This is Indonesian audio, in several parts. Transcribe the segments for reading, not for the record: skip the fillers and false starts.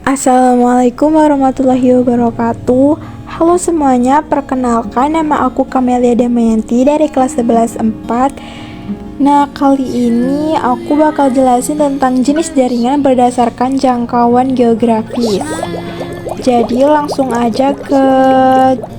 Assalamualaikum warahmatullahi wabarakatuh. Halo semuanya, perkenalkan nama aku Kamelia Damayanti dari kelas 11 4. Nah, kali ini aku bakal jelasin tentang jenis jaringan berdasarkan jangkauan geografis. Jadi langsung aja ke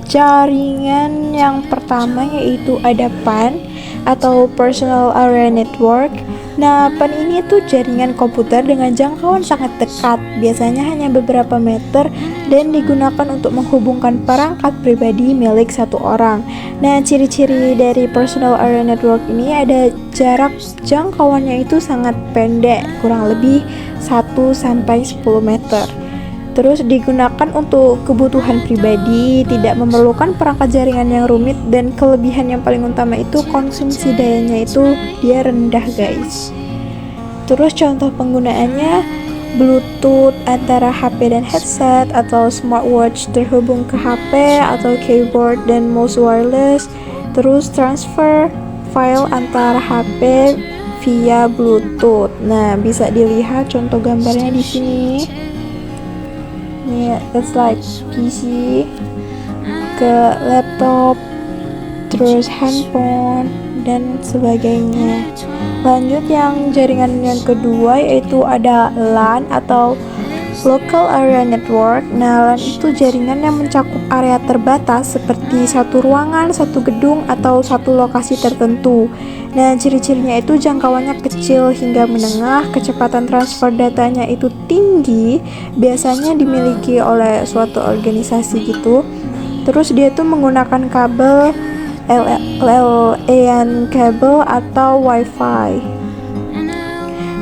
jaringan yang pertama, yaitu ada PAN atau Personal Area Network. Nah, PAN ini tuh jaringan komputer dengan jangkauan sangat dekat, biasanya hanya beberapa meter dan digunakan untuk menghubungkan perangkat pribadi milik satu orang. Nah, ciri-ciri dari Personal Area Network ini ada jarak jangkauannya itu sangat pendek, kurang lebih 1-10 meter. Terus digunakan untuk kebutuhan pribadi, tidak memerlukan perangkat jaringan yang rumit, dan kelebihan yang paling utama itu konsumsi dayanya itu dia rendah, guys. Terus contoh penggunaannya Bluetooth antara HP dan headset, atau smartwatch terhubung ke HP, atau keyboard dan mouse wireless. Terus transfer file antara HP via Bluetooth. Nah, bisa dilihat contoh gambarnya di sini. Nih, it's like PC ke laptop, terus handphone dan sebagainya. Lanjut yang jaringan yang kedua, yaitu ada LAN atau Local Area Network. Nah, LAN itu jaringan yang mencakup area terbatas seperti satu ruangan, satu gedung, atau satu lokasi tertentu. Nah, ciri-cirinya itu jangkauannya kecil hingga menengah, kecepatan transfer datanya itu tinggi, biasanya dimiliki oleh suatu organisasi gitu. Terus dia tuh menggunakan kabel LAN kabel atau WiFi.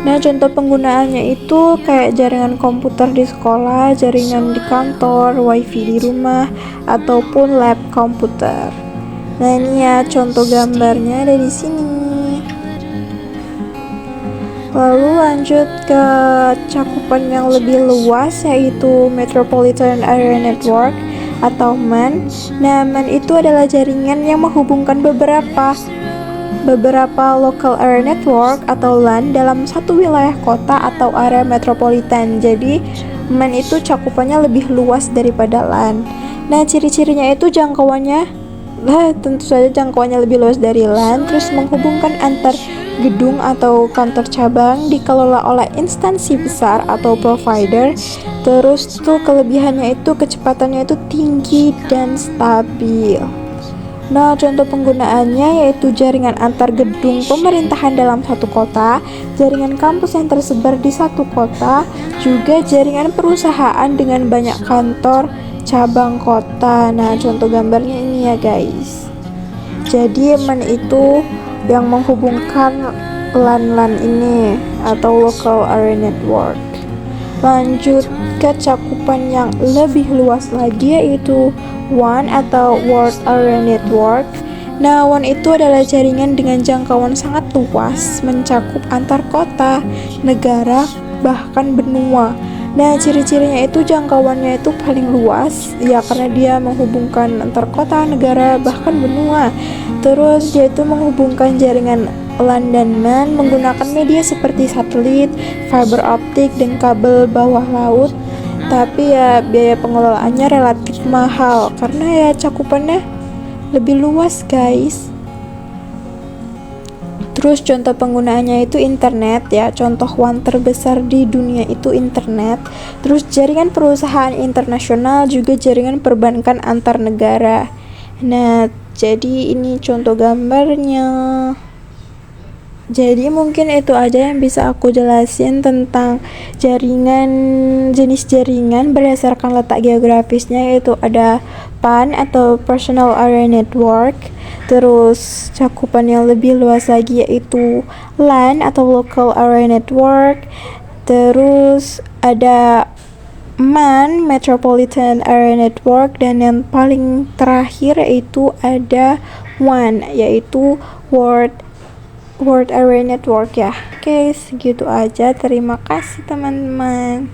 Nah, contoh penggunaannya itu kayak jaringan komputer di sekolah, jaringan di kantor, WiFi di rumah, ataupun lab komputer. Nah, ini ya contoh gambarnya ada di sini. Lalu lanjut ke cakupan yang lebih luas, yaitu Metropolitan Area Network atau MAN. Nah, MAN itu adalah jaringan yang menghubungkan beberapa local area network atau LAN dalam satu wilayah kota atau area metropolitan. Jadi MAN itu cakupannya lebih luas daripada LAN. Nah, ciri-cirinya itu tentu saja jangkauannya lebih luas dari LAN, terus menghubungkan antar gedung atau kantor cabang, dikelola oleh instansi besar atau provider. Terus tuh kelebihannya itu kecepatannya itu tinggi dan stabil. Nah, contoh penggunaannya yaitu jaringan antar gedung pemerintahan dalam satu kota, jaringan kampus yang tersebar di satu kota, juga jaringan perusahaan dengan banyak kantor cabang kota. Nah, contoh gambarnya ini ya, guys. Jadi MAN itu yang menghubungkan LAN ini atau Local Area Network. Lanjut ke cakupan yang lebih luas lagi, yaitu WAN atau World Area Network. Nah, WAN itu adalah jaringan dengan jangkauan sangat luas, mencakup antar kota, negara, bahkan benua. Nah, ciri-cirinya itu jangkauannya itu paling luas, ya karena dia menghubungkan antar kota, negara, bahkan benua. Terus dia itu menghubungkan jaringan LAN dan MAN menggunakan media seperti satelit, fiber optik, dan kabel bawah laut. Tapi ya biaya pengelolaannya relatif mahal karena ya cakupannya lebih luas, guys. Terus contoh penggunaannya itu internet ya. Contoh WAN terbesar di dunia itu internet. Terus jaringan perusahaan internasional, juga jaringan perbankan antar negara. Nah, jadi ini contoh gambarnya. Jadi mungkin itu aja yang bisa aku jelasin tentang jenis jaringan berdasarkan letak geografisnya, yaitu ada PAN atau Personal Area Network. Terus cakupan yang lebih luas lagi yaitu LAN atau Local Area Network. Terus ada MAN, Metropolitan Area Network, dan yang paling terakhir yaitu ada WAN, yaitu World Area Network ya. Oke, segitu aja. Terima kasih teman-teman.